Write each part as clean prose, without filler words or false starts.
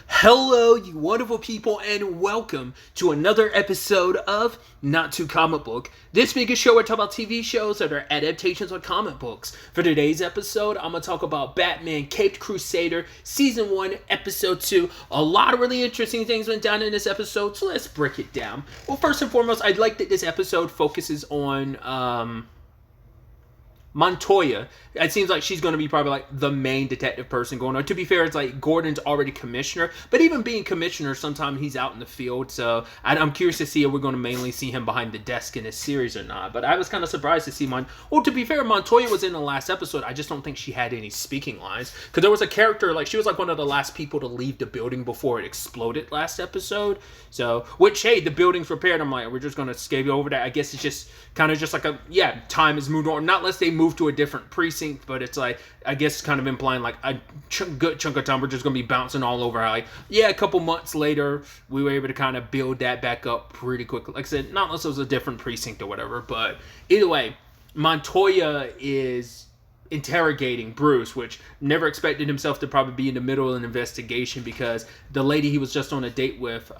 Hello, you wonderful people, and welcome to another episode of Not Too Comic Book. This week is show where I talk about TV shows that are adaptations of comic books. For today's episode, I'm going to talk about Batman Caped Crusader, Season 1, Episode 2. A lot of really interesting things went down in this episode, so let's break it down. Well, first and foremost, I'd like that this episode focuses on Montoya. It seems like she's going to be probably like the main detective person going on. To be fair, it's like Gordon's already commissioner, but even being commissioner, sometimes he's out in the field. So I'm curious to see if we're going to mainly see him behind the desk in this series or not. But I was kind of surprised to see to be fair, Montoya was in the last episode. I just don't think she had any speaking lines because there was a character like she was like one of the last people to leave the building before it exploded last episode. So which hey, the building's repaired. I'm like, we're just going to skate over that. I guess it's just kind of just like time has moved on. Not unless they move to a different precinct, but it's like I guess kind of implying like a good chunk of time we're just gonna be bouncing all over. Like a couple months later we were able to kind of build that back up pretty quickly. Like I said, not unless it was a different precinct or whatever. But either way, Montoya is interrogating Bruce, which never expected himself to probably be in the middle of an investigation because the lady he was just on a date with,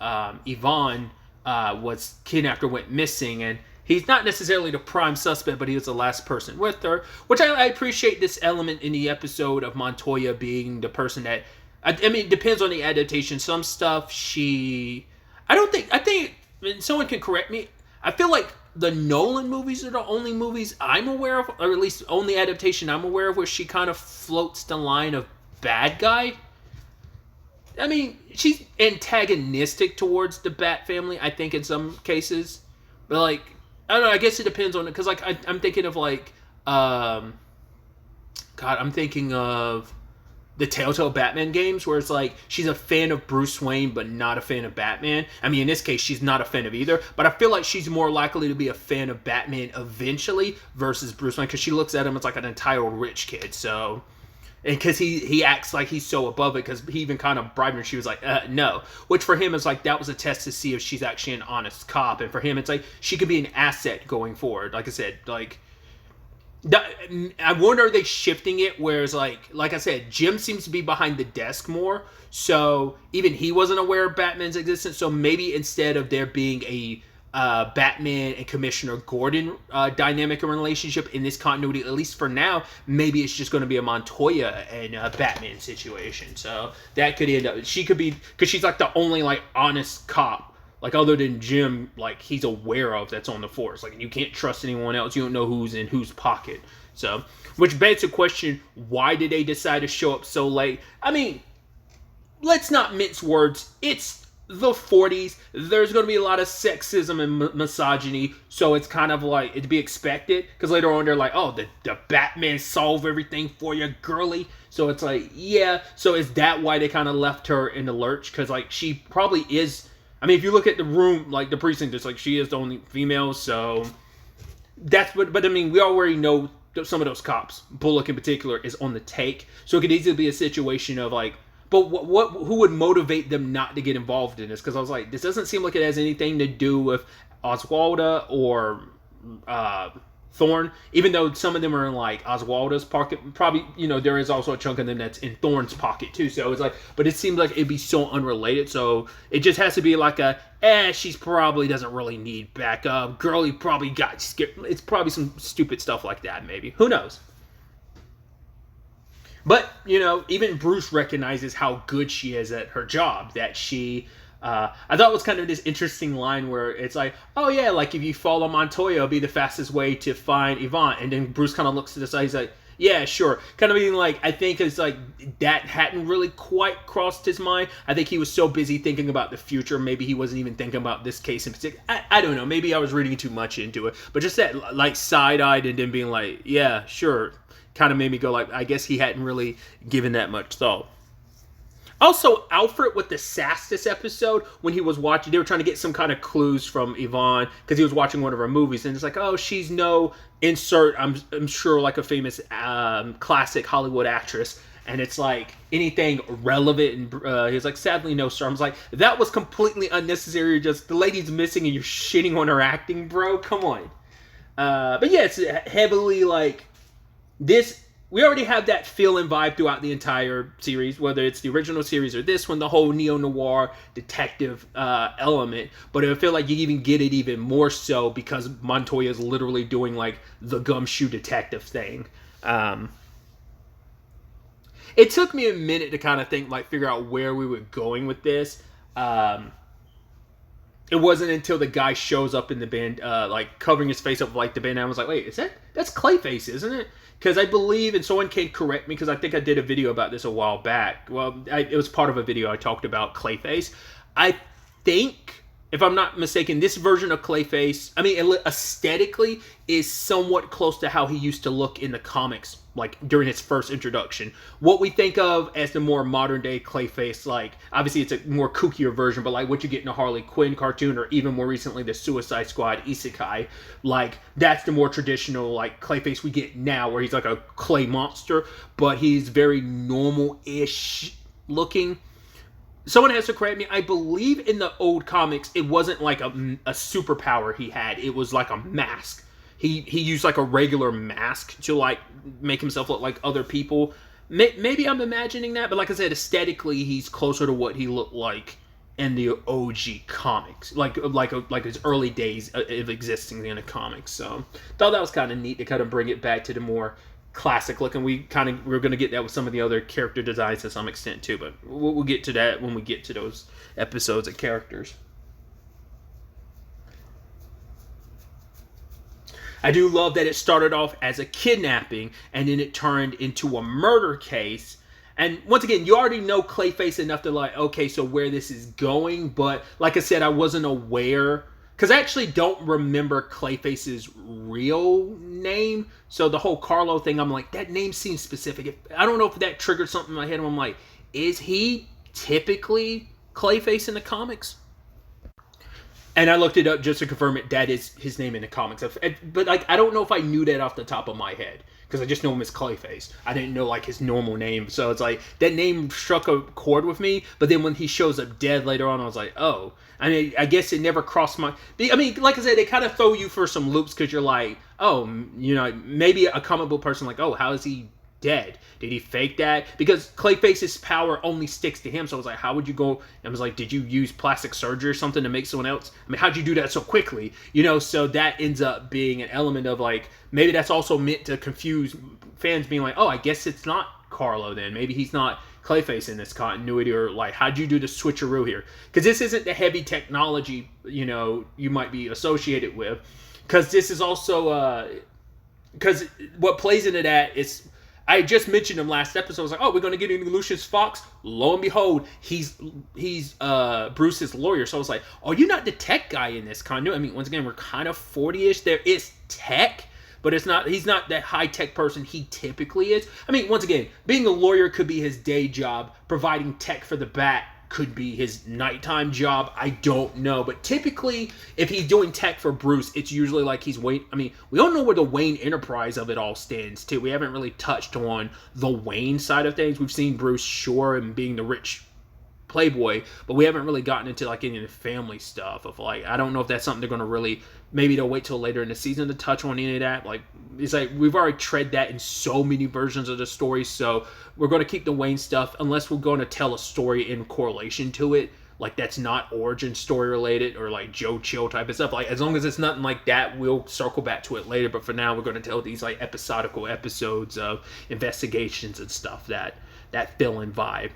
Yvonne, was kidnapped or went missing, and he's not necessarily the prime suspect, but he was the last person with her, which I appreciate this element in the episode of Montoya being the person that, I mean, it depends on the adaptation. Some stuff I think, and someone can correct me, I feel like the Nolan movies are the only movies I'm aware of, or at least only adaptation I'm aware of, where she kind of floats the line of bad guy. I mean, she's antagonistic towards the Bat family, I think, in some cases. But, like, I don't know, I guess it depends on it, because, like, I'm thinking of, like, I'm thinking of the Telltale Batman games, where it's, like, she's a fan of Bruce Wayne, but not a fan of Batman. I mean, in this case, she's not a fan of either, but I feel like she's more likely to be a fan of Batman eventually versus Bruce Wayne, because she looks at him as, like, an entitled rich kid, so... And because he acts like he's so above it, because he even kind of bribed her. She was like, no. Which for him is like, that was a test to see if she's actually an honest cop. And for him, it's like, she could be an asset going forward. Like I said, like, I wonder, are they shifting it? Whereas, like I said, Jim seems to be behind the desk more. So even he wasn't aware of Batman's existence. So maybe instead of there being a Batman and Commissioner Gordon dynamic and relationship in this continuity, at least for now, maybe it's just going to be a Montoya and Batman situation. So that could end up, she could be, because she's like the only like honest cop, like other than Jim, like he's aware of, that's on the force. Like you can't trust anyone else. You don't know who's in whose pocket. So, which begs the question, why did they decide to show up so late? I mean, let's not mince words. It's the 40s, there's going to be a lot of sexism and misogyny, so it's kind of like, it'd be expected, because later on they're like, oh, the Batman solve everything for you, girly. So it's like, yeah, so is that why they kind of left her in the lurch? Because like, she probably is, I mean, if you look at the room, like the precinct, it's like, she is the only female, so that's what, but I mean, we already know some of those cops, Bullock in particular, is on the take, so it could easily be a situation of like, but who would motivate them not to get involved in this? Because I was like, this doesn't seem like it has anything to do with Oswalda or Thorne, even though some of them are in like Oswalda's pocket. Probably, there is also a chunk of them that's in Thorne's pocket too. So it's like, but it seems like it'd be so unrelated. So it just has to be like she's probably doesn't really need backup. Girlie probably got skipped. It's probably some stupid stuff like that, maybe. Who knows? But, even Bruce recognizes how good she is at her job, that she, I thought it was kind of this interesting line where it's like, oh yeah, like if you follow Montoya, it'll be the fastest way to find Yvonne. And then Bruce kind of looks to the side, he's like, yeah, sure. Kind of being like, I think it's like, that hadn't really quite crossed his mind. I think he was so busy thinking about the future, maybe he wasn't even thinking about this case in particular. I don't know, maybe I was reading too much into it. But just that, like, side-eyed and then being like, yeah, sure, kind of made me go like, I guess he hadn't really given that much thought. Also, Alfred with the sass this episode, when he was watching, they were trying to get some kind of clues from Yvonne, because he was watching one of her movies, and it's like, oh, she's no insert, I'm sure, like a famous classic Hollywood actress, and it's like, anything relevant, and he was like, sadly no, sir. I was like, that was completely unnecessary, just, the lady's missing and you're shitting on her acting, bro, come on. But yeah, it's heavily, like, this we already have that feel and vibe throughout the entire series, whether it's the original series or this one, the whole neo-noir detective element. But I feel like you even get it even more so because Montoya is literally doing like the gumshoe detective thing. It took me a minute to kind of think, like, figure out where we were going with this. It wasn't until the guy shows up in the band, like covering his face up with like the bandana. I was like, wait, that's Clayface, isn't it? Because I believe, and someone can correct me, because I think I did a video about this a while back. Well, it was part of a video I talked about Clayface. I think, if I'm not mistaken, this version of Clayface, I mean, aesthetically, is somewhat close to how he used to look in the comics, like during his first introduction. What we think of as the more modern day Clayface, like, obviously it's a more kookier version, but like what you get in a Harley Quinn cartoon, or even more recently the Suicide Squad Isekai, like that's the more traditional like Clayface we get now, where he's like a clay monster, but he's very normal-ish looking. Someone has to correct me. I believe in the old comics, it wasn't like a superpower he had. It was like a mask. He used like a regular mask to like make himself look like other people. Maybe I'm imagining that, but like I said, aesthetically, he's closer to what he looked like in the OG comics, like his early days of existing in the comics. So thought that was kind of neat to kind of bring it back to the more classic look, and we're going to get that with some of the other character designs to some extent too, but we'll get to that when we get to those episodes of characters. I do love that it started off as a kidnapping and then it turned into a murder case. And once again, you already know Clayface enough to like, okay, so where this is going. But like I said, I wasn't aware, because I actually don't remember Clayface's real name. So the whole Carlo thing, I'm like, that name seems specific. I don't know if that triggered something in my head. And I'm like, is he typically Clayface in the comics? And I looked it up just to confirm it. That is his name in the comics. But like, I don't know if I knew that off the top of my head, because I just know him as Clayface. I didn't know like his normal name. So it's like that name struck a chord with me. But then when he shows up dead later on, I was like, oh. I mean, I guess it never crossed my... I mean, like I said, they kind of throw you for some loops, because you're like, oh, you know, maybe a comic book person like, oh, how is he dead? Did he fake that? Because Clayface's power only sticks to him. So I was like, how would you go? I was like, did you use plastic surgery or something to make someone else? I mean, how'd you do that so quickly? You know, so that ends up being an element of like, maybe that's also meant to confuse fans, being like, oh, I guess it's not Carlo then. Maybe he's not Clayface in this continuity, or like, how'd you do the switcheroo here? Because this isn't the heavy technology, you know, you might be associated with. Because this is also, because what plays into that is, I just mentioned him last episode. I was like, oh, we're going to get into Lucius Fox. Lo and behold, he's Bruce's lawyer. So I was like, oh, you're not the tech guy in this continuity. I mean, once again, we're kind of 40-ish. There is tech, but he's not that high-tech person he typically is. I mean, once again, being a lawyer could be his day job. Providing tech for the Bat could be his nighttime job. I don't know. But typically, if he's doing tech for Bruce, it's usually like he's Wayne. I mean, we don't know where the Wayne Enterprise of it all stands, too. We haven't really touched on the Wayne side of things. We've seen Bruce Shore and being the rich playboy, but we haven't really gotten into like any of the family stuff of like, I don't know if that's something they're going to really, maybe they'll wait till later in the season to touch on any of that. Like, it's like we've already tread that in so many versions of the story, so we're going to keep the Wayne stuff unless we're going to tell a story in correlation to it, like that's not origin story related or like Joe Chill type of stuff. Like, as long as it's nothing like that, we'll circle back to it later. But for now, we're going to tell these like episodical episodes of investigations and stuff that fill in vibe.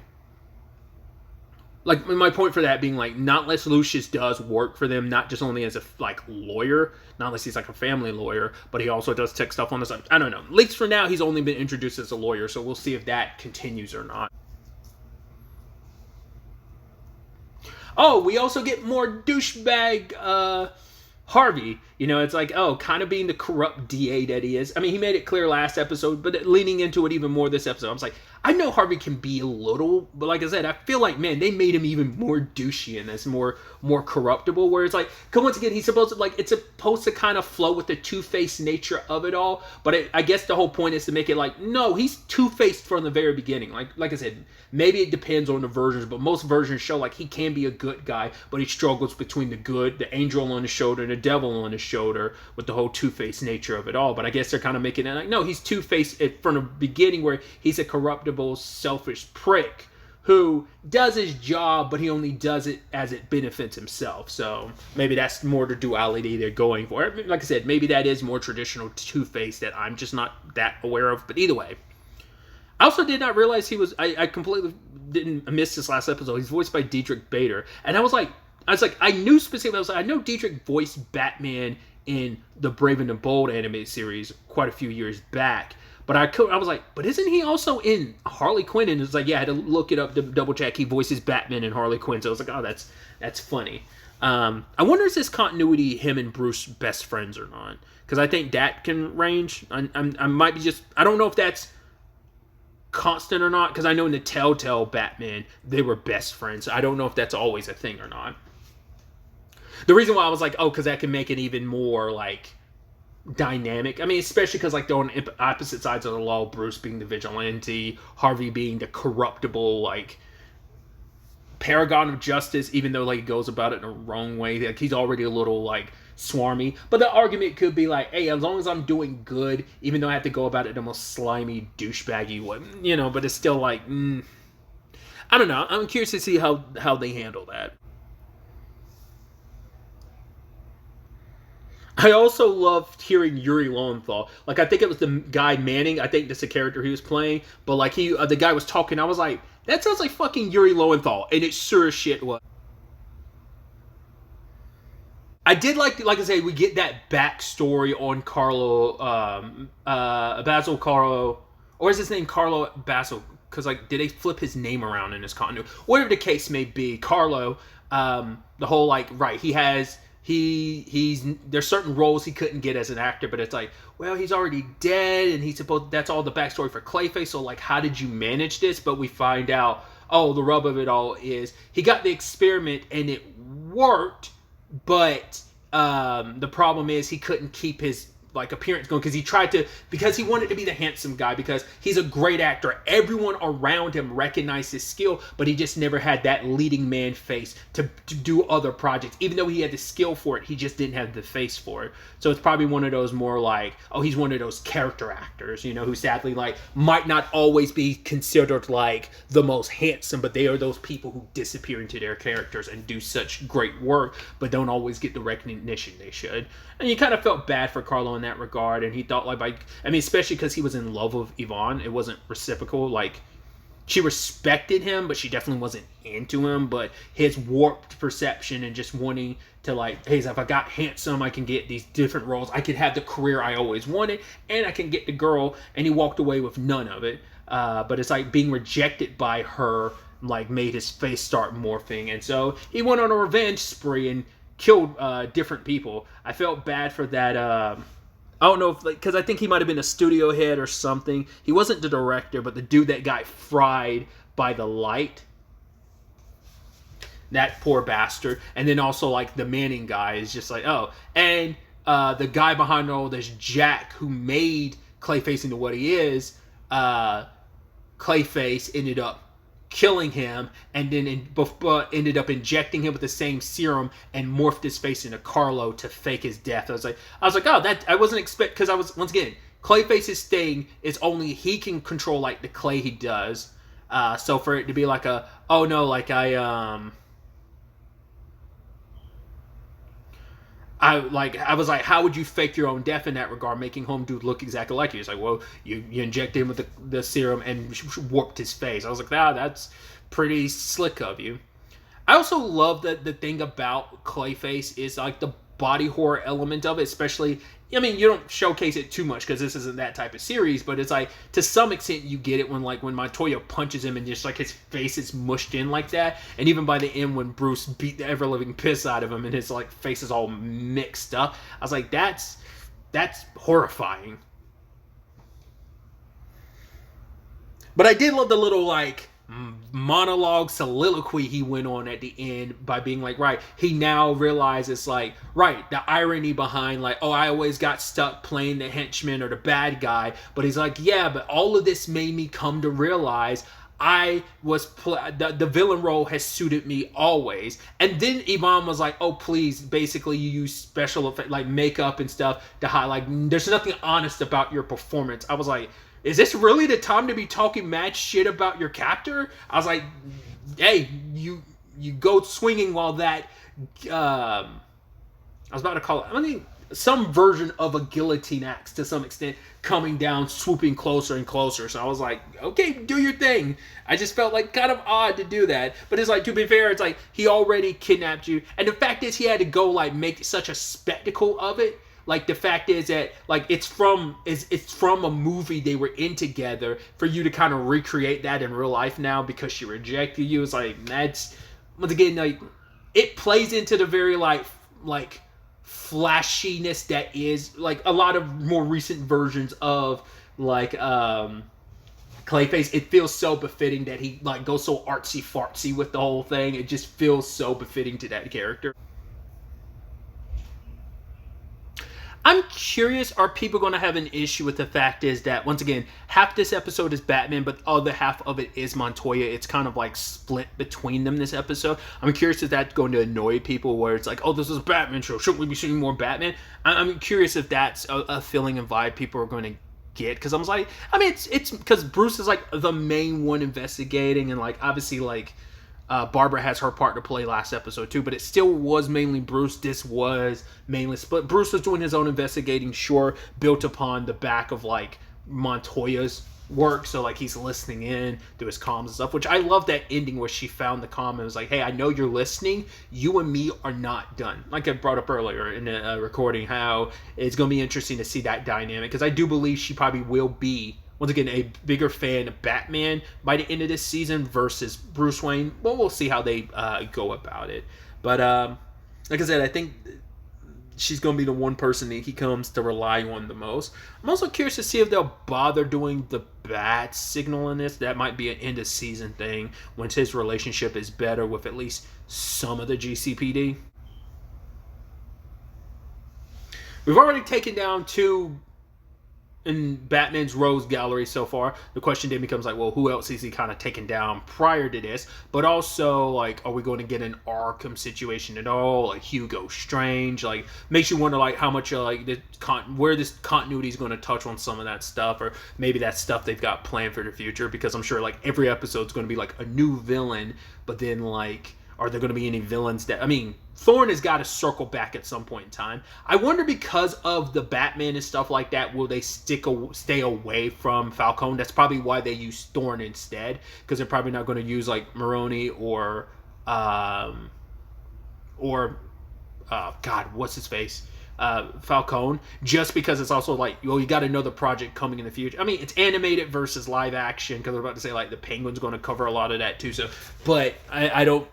Like, my point for that being, like, not unless Lucius does work for them, not just only as a, like, lawyer, not unless he's, like, a family lawyer, but he also does tech stuff on the side. I don't know. At least for now, he's only been introduced as a lawyer, so we'll see if that continues or not. Oh, we also get more douchebag, Harvey. You know, it's like, oh, kind of being the corrupt DA that he is. I mean, he made it clear last episode, but leaning into it even more this episode. I was like, I know Harvey can be a little, but like I said, I feel like, man, they made him even more douchey and this more corruptible. Where it's like, cause once again, he's supposed to it's supposed to kind of flow with the two-faced nature of it all. But I guess the whole point is to make it like, no, he's two-faced from the very beginning. Like I said, maybe it depends on the versions, but most versions show like he can be a good guy, but he struggles between the good, the angel on his shoulder, and the devil on his shoulder with the whole two-faced nature of it all. But I guess they're kind of making it like, no, he's two-faced from the beginning, where he's a corruptible, selfish prick who does his job, but he only does it as it benefits himself. So maybe that's more the duality they're going for. Like I said, maybe that is more traditional Two-Face that I'm just not that aware of. But either way, I also did not realize he was. I completely didn't miss this last episode. He's voiced by Diedrich Bader, and I was like, I knew specifically. I was like, I know Diedrich voiced Batman in the Brave and the Bold animated series quite a few years back. But I was like, but isn't he also in Harley Quinn? And it's like, yeah, I had to look it up to double check. He voices Batman in Harley Quinn. So I was like, oh, that's funny. I wonder is this continuity him and Bruce best friends or not? Because I think that can range. I might be just, I don't know if that's constant or not. Because I know in the Telltale Batman, they were best friends. I don't know if that's always a thing or not. The reason why I was like, oh, because that can make it even more like dynamic. I mean, especially because like they're on opposite sides of the law. Bruce being the vigilante, Harvey being the corruptible, like paragon of justice. Even though like he goes about it in a wrong way, like he's already a little like swarmy. But the argument could be like, hey, as long as I'm doing good, even though I have to go about it in the most slimy, douchebaggy way, you know. But it's still like, I don't know. I'm curious to see how they handle that. I also loved hearing Yuri Lowenthal. Like, I think it was the guy Manning. I think that's the character he was playing. But, like, the guy was talking. I was like, that sounds like fucking Yuri Lowenthal. And it sure as shit was. I did like I say, we get that backstory on Basil Carlo. Or is his name Carlo Basil? Because, like, did they flip his name around in this continuity? Whatever the case may be, Carlo, the whole, like, right, he has... there's certain roles he couldn't get as an actor, but it's like, well, he's already dead, and that's all the backstory for Clayface. So like, how did you manage this? But we find out, oh, the rub of it all is he got the experiment and it worked, but the problem is he couldn't keep his like appearance going because he wanted to be the handsome guy, because he's a great actor. Everyone around him recognized his skill, but he just never had that leading man face to do other projects. Even though he had the skill for it, he just didn't have the face for it. So it's probably one of those more like, oh, he's one of those character actors, you know, who sadly like might not always be considered like the most handsome, but they are those people who disappear into their characters and do such great work, but don't always get the recognition they should. And you kind of felt bad for Carlo in that regard, and he thought like especially because he was in love with Yvonne, it wasn't reciprocal. Like, she respected him, but she definitely wasn't into him. But his warped perception and just wanting to like, hey, if I got handsome, I can get these different roles. I could have the career I always wanted, and I can get the girl. And he walked away with none of it. But it's like being rejected by her like made his face start morphing, and so he went on a revenge spree and killed different people. I felt bad for that. I don't know if because I think he might have been a studio head or something. He wasn't the director, but the dude that got fried by the light. That poor bastard. And then also like the Manning guy is just like, oh, and the guy behind all this, Jack, who made Clayface into what he is. Clayface ended up killing him, and then ended up injecting him with the same serum and morphed his face into Carlo to fake his death. I was like, oh, that I wasn't expect, because I was, once again, Clayface's thing is only he can control like the clay he does. So for it to be like oh no, like I was like, how would you fake your own death in that regard, making home dude look exactly like you? He's like, well, you injected him with the serum and warped his face. I was like, that's pretty slick of you. I also love that the thing about Clayface is like the body horror element of it, especially, I mean, you don't showcase it too much because this isn't that type of series, but it's like, to some extent you get it when Montoya punches him and just like his face is mushed in like that. And even by the end when Bruce beat the ever-living piss out of him and his like face is all mixed up, I was like, that's horrifying. But I did love the little like monologue soliloquy he went on at the end by being like, right, he now realizes like, right, the irony behind like, oh, I always got stuck playing the henchman or the bad guy, but he's like, yeah, but all of this made me come to realize I was the villain role has suited me always. And then Ivan was like, oh please, basically you use special effect like makeup and stuff to highlight there's nothing honest about your performance. I was like, is this really the time to be talking mad shit about your captor? I was like, hey, you go swinging while that I was about to call it, I mean, some version of a guillotine axe to some extent coming down, swooping closer and closer. So I was like, okay, do your thing. I just felt like kind of odd to do that. But it's like, to be fair, it's like he already kidnapped you. And the fact is he had to go like make such a spectacle of it. Like the fact is that like it's from a movie they were in together. For you to kind of recreate that in real life now because she rejected you, it's like that's once again like it plays into the very like flashiness that is like a lot of more recent versions of like Clayface. It feels so befitting that he like goes so artsy fartsy with the whole thing. It just feels so befitting to that character. I'm curious, are people going to have an issue with the fact is that, once again, half this episode is Batman, but the other half of it is Montoya. It's kind of like split between them this episode. I'm curious if that's going to annoy people where it's like, oh, this is a Batman show. Shouldn't we be seeing more Batman? I'm curious if that's a feeling and vibe people are going to get. Because I was like, I mean, it's because Bruce is like the main one investigating and like obviously like Barbara has her part to play last episode too, but it still was mainly Bruce. This was mainly split. Bruce was doing his own investigating, sure, built upon the back of like Montoya's work. So like he's listening in to his comms and stuff, which I love that ending where she found the comm and was like, hey, I know you're listening. You and me are not done. Like I brought up earlier in the recording, how it's going to be interesting to see that dynamic because I do believe she probably will be once again, a bigger fan of Batman by the end of this season versus Bruce Wayne. Well, we'll see how they go about it. But like I said, I think she's going to be the one person that he comes to rely on the most. I'm also curious to see if they'll bother doing the bat signal in this. That might be an end of season thing once his relationship is better with at least some of the GCPD. We've already taken down 2 in Batman's Rose Gallery so far. The question then becomes like, well, who else is he kind of taken down prior to this? But also, like, are we going to get an Arkham situation at all? Like Hugo Strange? Like, makes you wonder, like, how much, like, where this continuity is going to touch on some of that stuff, or maybe that's stuff they've got planned for the future. Because I'm sure, like, every episode is going to be like a new villain, but then, like, are there going to be any villains that... I mean, Thorne has got to circle back at some point in time. I wonder, because of the Batman and stuff like that, will they stay away from Falcone? That's probably why they use Thorne instead, because they're probably not going to use, like, Maroni or God, what's his face? Falcone, just because it's also like, well, you got another project coming in the future. I mean, it's animated versus live action, because we're about to say like the Penguin's going to cover a lot of that too. So, but I don't.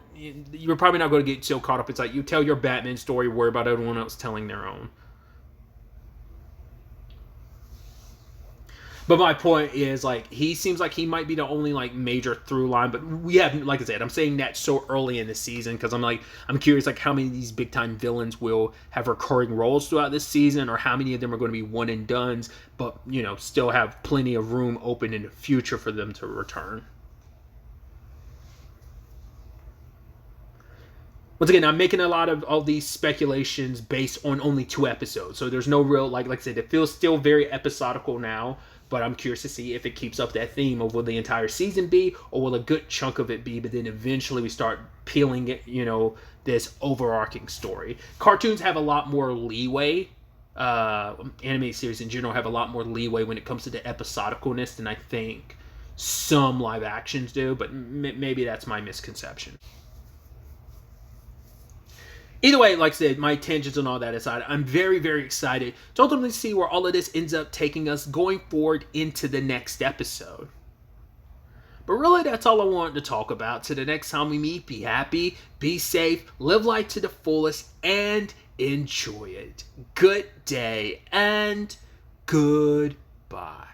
You're probably not going to get so caught up. It's like you tell your Batman story, worry about everyone else telling their own. But my point is, like, he seems like he might be the only, like, major through line. But we haven't, like I said, I'm saying that so early in the season because I'm curious, like, how many of these big-time villains will have recurring roles throughout this season, or how many of them are going to be one-and-dones, but, you know, still have plenty of room open in the future for them to return. Once again, I'm making a lot of all these speculations based on only 2 episodes. So there's no real, like I said, it feels still very episodical now. But I'm curious to see if it keeps up that theme of will the entire season be, or will a good chunk of it be, but then eventually we start peeling it, you know, this overarching story. Cartoons have a lot more leeway. Anime series in general have a lot more leeway when it comes to the episodicalness than I think some live actions do, but maybe that's my misconception. Either way, like I said, my tangents and all that aside, I'm very, very excited to ultimately see where all of this ends up taking us going forward into the next episode. But really, that's all I wanted to talk about. So the next time we meet, be happy, be safe, live life to the fullest, and enjoy it. Good day, and goodbye.